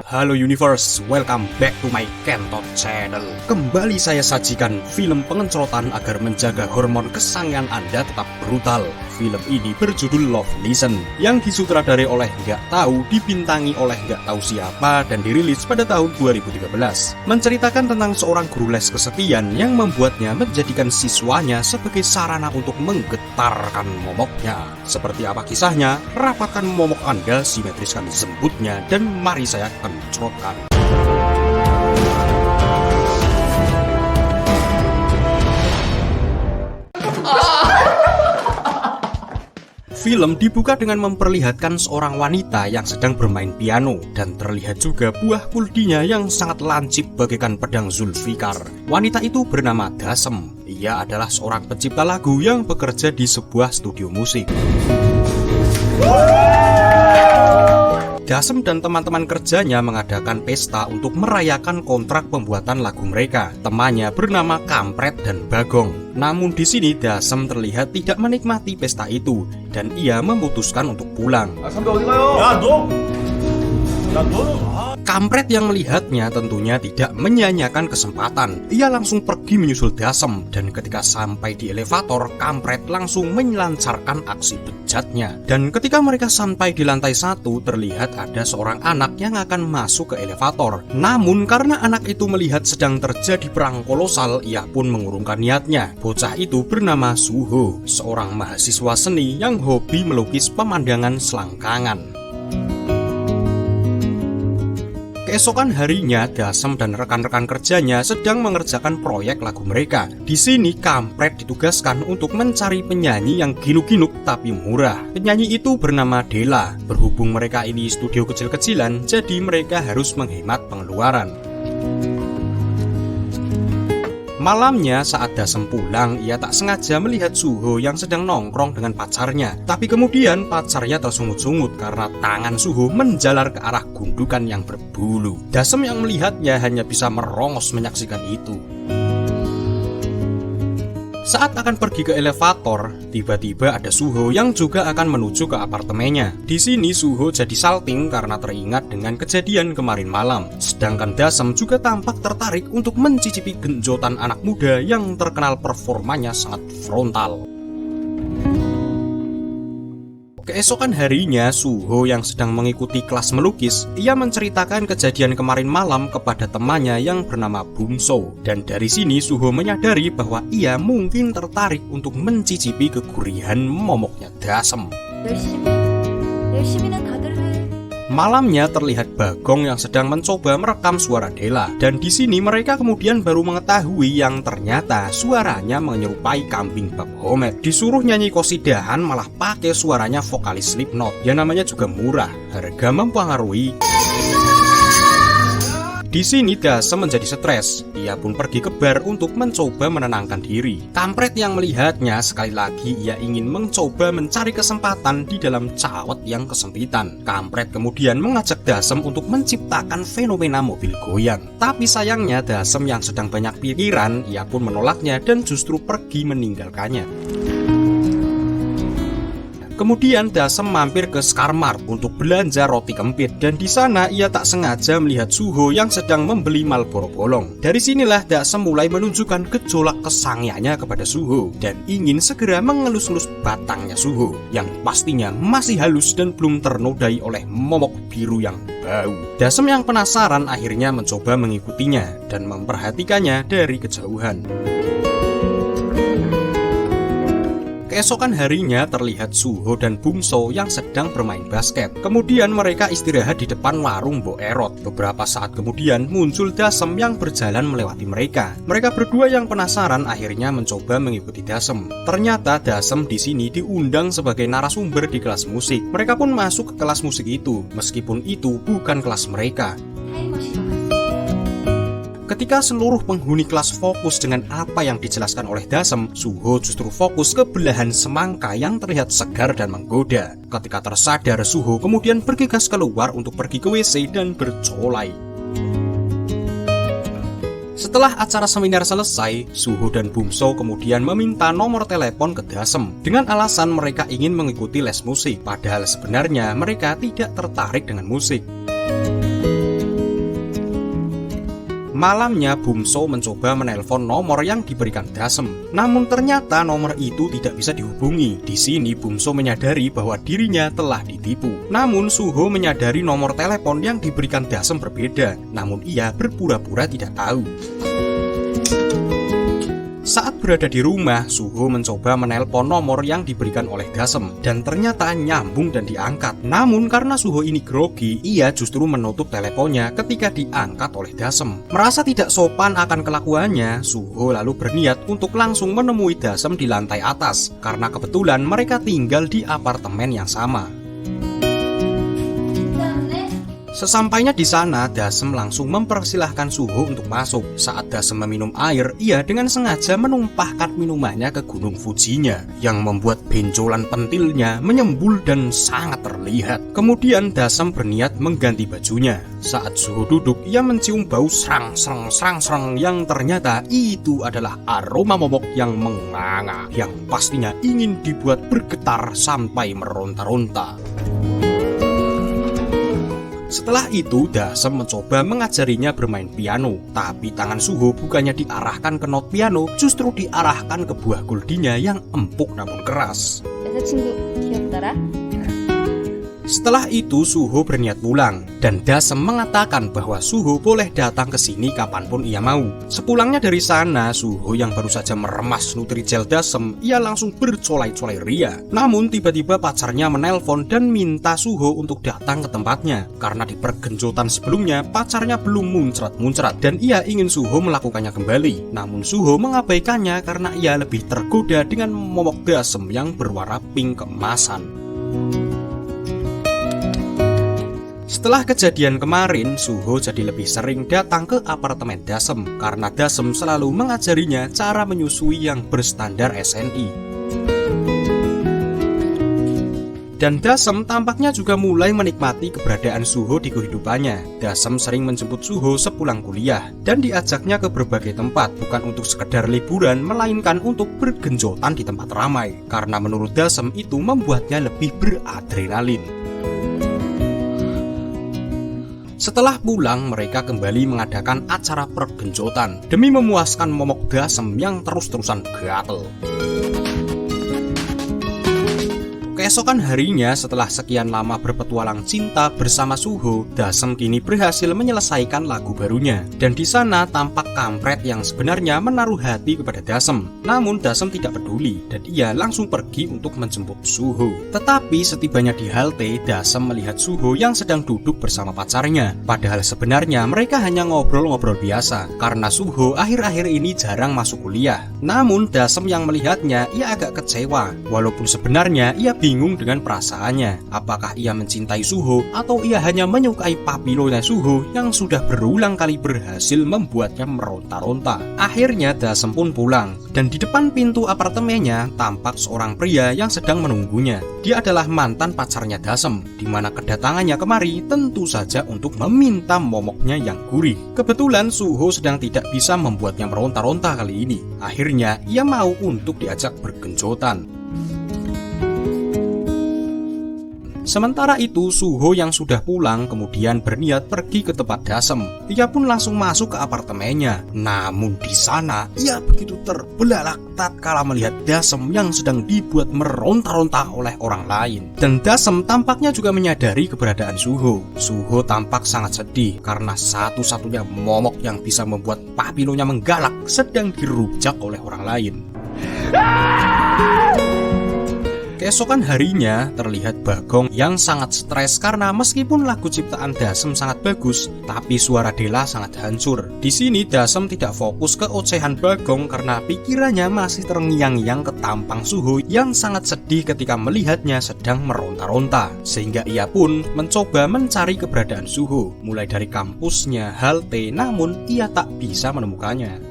Halo Universe, welcome back to my Kentot channel. Kembali saya sajikan film pengencrotan agar menjaga hormon kesangian Anda tetap brutal. Film ini berjudul Love Lesson, yang disutradarai oleh nggak tahu, dibintangi oleh nggak tahu siapa, dan dirilis pada tahun 2013. Menceritakan tentang seorang guru les kesepian yang membuatnya menjadikan siswanya sebagai sarana untuk menggetarkan momoknya. Seperti apa kisahnya? Rapatkan momok Anda, simetriskan zembutnya, dan mari saya kencrotkan. Film dibuka dengan memperlihatkan seorang wanita yang sedang bermain piano, dan terlihat juga buah kuldinya yang sangat lancip bagaikan pedang Zulfikar. Wanita itu bernama Dasem. Ia adalah seorang pencipta lagu yang bekerja di sebuah studio musik. Dasem dan teman-teman kerjanya mengadakan pesta untuk merayakan kontrak pembuatan lagu mereka. Temannya bernama Kampret dan Bagong. Namun di sini Dasem terlihat tidak menikmati pesta itu dan ia memutuskan untuk pulang. Kampret yang melihatnya tentunya tidak menyia-nyiakan kesempatan. Ia langsung pergi menyusul Dasem, dan ketika sampai di elevator, Kampret langsung melancarkan aksi bejatnya. Dan ketika mereka sampai di lantai 1, terlihat ada seorang anak yang akan masuk ke elevator. Namun karena anak itu melihat sedang terjadi perang kolosal, ia pun mengurungkan niatnya. Bocah itu bernama Suho, seorang mahasiswa seni yang hobi melukis pemandangan selangkangan. Keesokan harinya, Dasem dan rekan-rekan kerjanya sedang mengerjakan proyek lagu mereka. Di sini, Kampret ditugaskan untuk mencari penyanyi yang ginuk-ginuk tapi murah. Penyanyi itu bernama Dela. Berhubung mereka ini studio kecil-kecilan, jadi mereka harus menghemat pengeluaran. Malamnya saat Dasem pulang, ia tak sengaja melihat Suho yang sedang nongkrong dengan pacarnya. Tapi kemudian pacarnya tersungut-sungut karena tangan Suho menjalar ke arah gundukan yang berbulu. Dasem yang melihatnya hanya bisa merongos menyaksikan itu. Saat akan pergi ke elevator, tiba-tiba ada Suho yang juga akan menuju ke apartemennya. Di sini Suho jadi salting karena teringat dengan kejadian kemarin malam. Sedangkan Dasem juga tampak tertarik untuk mencicipi genjotan anak muda yang terkenal performanya sangat frontal. Keesokan harinya, Suho yang sedang mengikuti kelas melukis, ia menceritakan kejadian kemarin malam kepada temannya yang bernama Bungso. Dan dari sini Suho menyadari bahwa ia mungkin tertarik untuk mencicipi kegurihan momoknya Dasem. Malamnya terlihat Bagong yang sedang mencoba merekam suara Dela, dan di sini mereka kemudian baru mengetahui yang ternyata suaranya menyerupai kambing Baphomet. Disuruh nyanyi kosidahan malah pakai suaranya vokalis Slipknot. Ya namanya juga murah, harga mempengaruhi. Di sini Dasem menjadi stres. Ia pun pergi ke bar untuk mencoba menenangkan diri. Kampret yang melihatnya sekali lagi ia ingin mencoba mencari kesempatan di dalam cawet yang kesempitan. Kampret kemudian mengajak Dasem untuk menciptakan fenomena mobil goyang. Tapi sayangnya Dasem yang sedang banyak pikiran, ia pun menolaknya dan justru pergi meninggalkannya. Kemudian Dasem mampir ke Skarmart untuk belanja roti kempit, dan di sana ia tak sengaja melihat Suho yang sedang membeli Marlboro bolong. Dari sinilah Dasem mulai menunjukkan gejolak kesangiannya kepada Suho dan ingin segera mengelus-elus batangnya Suho yang pastinya masih halus dan belum ternodai oleh momok biru yang bau. Dasem yang penasaran akhirnya mencoba mengikutinya dan memperhatikannya dari kejauhan. Keesokan harinya terlihat Suho dan Bungso yang sedang bermain basket. Kemudian mereka istirahat di depan warung Mbok Erot. Beberapa saat kemudian muncul Dasem yang berjalan melewati mereka. Mereka berdua yang penasaran akhirnya mencoba mengikuti Dasem. Ternyata Dasem di sini diundang sebagai narasumber di kelas musik. Mereka pun masuk ke kelas musik itu, meskipun itu bukan kelas mereka. Ketika seluruh penghuni kelas fokus dengan apa yang dijelaskan oleh Dasem, Suho justru fokus ke belahan semangka yang terlihat segar dan menggoda. Ketika tersadar, Suho kemudian bergegas keluar untuk pergi ke WC dan bercolai. Setelah acara seminar selesai, Suho dan Bumso kemudian meminta nomor telepon ke Dasem dengan alasan mereka ingin mengikuti les musik, padahal sebenarnya mereka tidak tertarik dengan musik. Malamnya Bumso mencoba menelpon nomor yang diberikan Dasem, namun ternyata nomor itu tidak bisa dihubungi. Di sini Bumso menyadari bahwa dirinya telah ditipu. Namun Suho menyadari nomor telepon yang diberikan Dasem berbeda, namun ia berpura-pura tidak tahu. Saat berada di rumah, Suho mencoba menelpon nomor yang diberikan oleh Dasem dan ternyata nyambung dan diangkat. Namun karena Suho ini grogi, ia justru menutup teleponnya ketika diangkat oleh Dasem. Merasa tidak sopan akan kelakuannya, Suho lalu berniat untuk langsung menemui Dasem di lantai atas karena kebetulan mereka tinggal di apartemen yang sama. Sesampainya di sana, Dasem langsung mempersilahkan Suho untuk masuk. Saat Dasem meminum air, ia dengan sengaja menumpahkan minumannya ke Gunung Fujinya, yang membuat benjolan pentilnya menyembul dan sangat terlihat. Kemudian Dasem berniat mengganti bajunya. Saat Suho duduk, ia mencium bau serang yang ternyata itu adalah aroma momok yang menganga, yang pastinya ingin dibuat bergetar sampai meronta-ronta. Setelah itu, Dasem mencoba mengajarinya bermain piano, tapi tangan Suho bukannya diarahkan ke not piano, justru diarahkan ke buah guldinya yang empuk namun keras. Setelah itu Suho berniat pulang, dan Dasem mengatakan bahwa Suho boleh datang ke sini kapanpun ia mau. Sepulangnya dari sana, Suho yang baru saja meremas Nutrijel Dasem, ia langsung bercolai-colai ria. Namun tiba-tiba pacarnya menelpon dan minta Suho untuk datang ke tempatnya, karena di pergenjotan sebelumnya pacarnya belum muncrat-muncrat dan ia ingin Suho melakukannya kembali. Namun Suho mengabaikannya karena ia lebih tergoda dengan momok Dasem yang berwarna pink keemasan. Setelah kejadian kemarin, Suho jadi lebih sering datang ke apartemen Dasem karena Dasem selalu mengajarinya cara menyusui yang berstandar SNI. Dan Dasem tampaknya juga mulai menikmati keberadaan Suho di kehidupannya. Dasem sering menjemput Suho sepulang kuliah dan diajaknya ke berbagai tempat, bukan untuk sekedar liburan, melainkan untuk bergenjotan di tempat ramai. Karena menurut Dasem itu membuatnya lebih beradrenalin. Setelah pulang, mereka kembali mengadakan acara pergenjotan demi memuaskan momok Dasem yang terus-terusan gatel. Keesokan harinya, setelah sekian lama berpetualang cinta bersama Suho, Dasem kini berhasil menyelesaikan lagu barunya. Dan di sana tampak kampret yang sebenarnya menaruh hati kepada Dasem. Namun Dasem tidak peduli dan ia langsung pergi untuk menjemput Suho. Tetapi setibanya di halte, Dasem melihat Suho yang sedang duduk bersama pacarnya. Padahal sebenarnya mereka hanya ngobrol-ngobrol biasa karena Suho akhir-akhir ini jarang masuk kuliah. Namun Dasem yang melihatnya, ia agak kecewa. Walaupun sebenarnya ia bingung dengan perasaannya. Apakah ia mencintai Suho atau ia hanya menyukai papilonya Suho yang sudah berulang kali berhasil membuatnya meronta-ronta. Akhirnya Dasem pun pulang dan di depan pintu apartemennya tampak seorang pria yang sedang menunggunya. Dia adalah mantan pacarnya Dasem, di mana kedatangannya kemari tentu saja untuk meminta momoknya yang gurih. Kebetulan Suho sedang tidak bisa membuatnya meronta-ronta kali ini. Akhirnya ia mau untuk diajak bergenjotan. Sementara itu, Suho yang sudah pulang kemudian berniat pergi ke tempat Dasem. Ia pun langsung masuk ke apartemennya. Namun di sana ia begitu terbelalak tatkala melihat Dasem yang sedang dibuat meronta-ronta oleh orang lain. Dan Dasem tampaknya juga menyadari keberadaan Suho. Suho tampak sangat sedih karena satu-satunya momok yang bisa membuat papilonya menggalak sedang dirujak oleh orang lain. Keesokan harinya terlihat Bagong yang sangat stres karena meskipun lagu ciptaan Dasem sangat bagus, tapi suara Della sangat hancur. Di sini Dasem tidak fokus ke ocehan Bagong karena pikirannya masih terngiang-ngiang ke tampang Suho yang sangat sedih ketika melihatnya sedang meronta-ronta. Sehingga ia pun mencoba mencari keberadaan Suho, mulai dari kampusnya, halte, namun ia tak bisa menemukannya.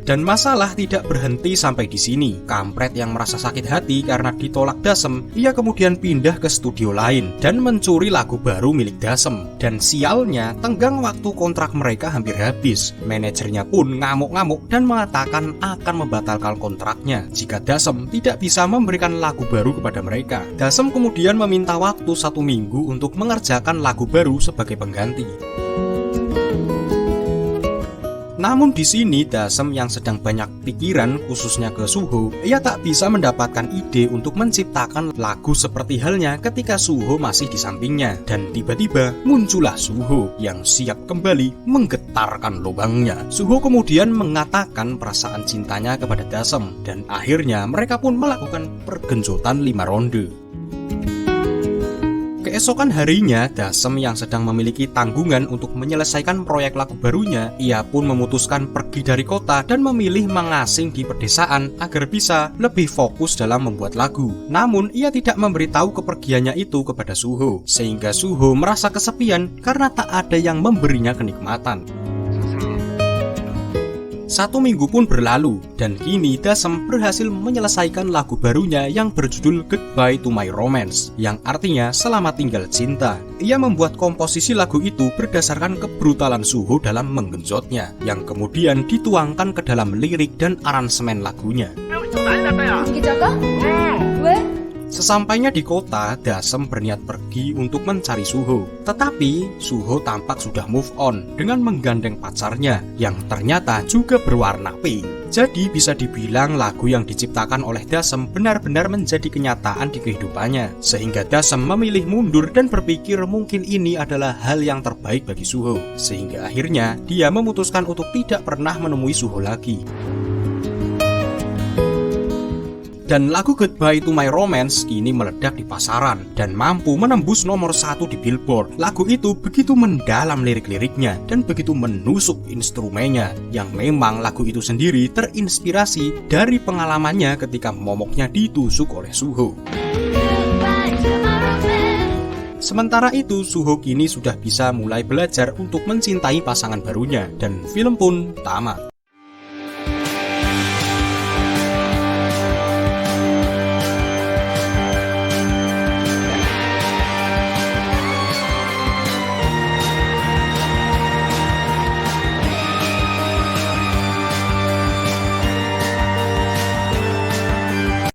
Dan masalah tidak berhenti sampai di sini. Kampret yang merasa sakit hati karena ditolak Dasem, ia kemudian pindah ke studio lain dan mencuri lagu baru milik Dasem. Dan sialnya, tenggang waktu kontrak mereka hampir habis. Manajernya pun ngamuk-ngamuk dan mengatakan akan membatalkan kontraknya jika Dasem tidak bisa memberikan lagu baru kepada mereka. Dasem kemudian meminta waktu 1 minggu untuk mengerjakan lagu baru sebagai pengganti. Namun di sini Dasem yang sedang banyak pikiran khususnya ke Suho, ia tak bisa mendapatkan ide untuk menciptakan lagu seperti halnya ketika Suho masih di sampingnya. Dan tiba-tiba muncullah Suho yang siap kembali menggetarkan lubangnya. Suho kemudian mengatakan perasaan cintanya kepada Dasem dan akhirnya mereka pun melakukan pergenjotan 5 ronde. Keesokan harinya, Dasem yang sedang memiliki tanggungan untuk menyelesaikan proyek lagu barunya, ia pun memutuskan pergi dari kota dan memilih mengasing di pedesaan agar bisa lebih fokus dalam membuat lagu. Namun, ia tidak memberitahu kepergiannya itu kepada Suho, sehingga Suho merasa kesepian karena tak ada yang memberinya kenikmatan. 1 minggu pun berlalu, dan kini Dasem berhasil menyelesaikan lagu barunya yang berjudul Goodbye to My Romance, yang artinya Selamat Tinggal Cinta. Ia membuat komposisi lagu itu berdasarkan kebrutalan Suho dalam menggenjotnya, yang kemudian dituangkan ke dalam lirik dan aransemen lagunya. Sesampainya di kota, Dasem berniat pergi untuk mencari Suho. Tetapi, Suho tampak sudah move on dengan menggandeng pacarnya yang ternyata juga berwarna pink. Jadi bisa dibilang lagu yang diciptakan oleh Dasem benar-benar menjadi kenyataan di kehidupannya. Sehingga Dasem memilih mundur dan berpikir mungkin ini adalah hal yang terbaik bagi Suho. Sehingga akhirnya dia memutuskan untuk tidak pernah menemui Suho lagi. Dan lagu Goodbye to My Romance kini meledak di pasaran dan mampu menembus nomor 1 di Billboard. Lagu itu begitu mendalam lirik-liriknya dan begitu menusuk instrumennya, yang memang lagu itu sendiri terinspirasi dari pengalamannya ketika momoknya ditusuk oleh Suho. Sementara itu, Suho kini sudah bisa mulai belajar untuk mencintai pasangan barunya dan film pun tamat.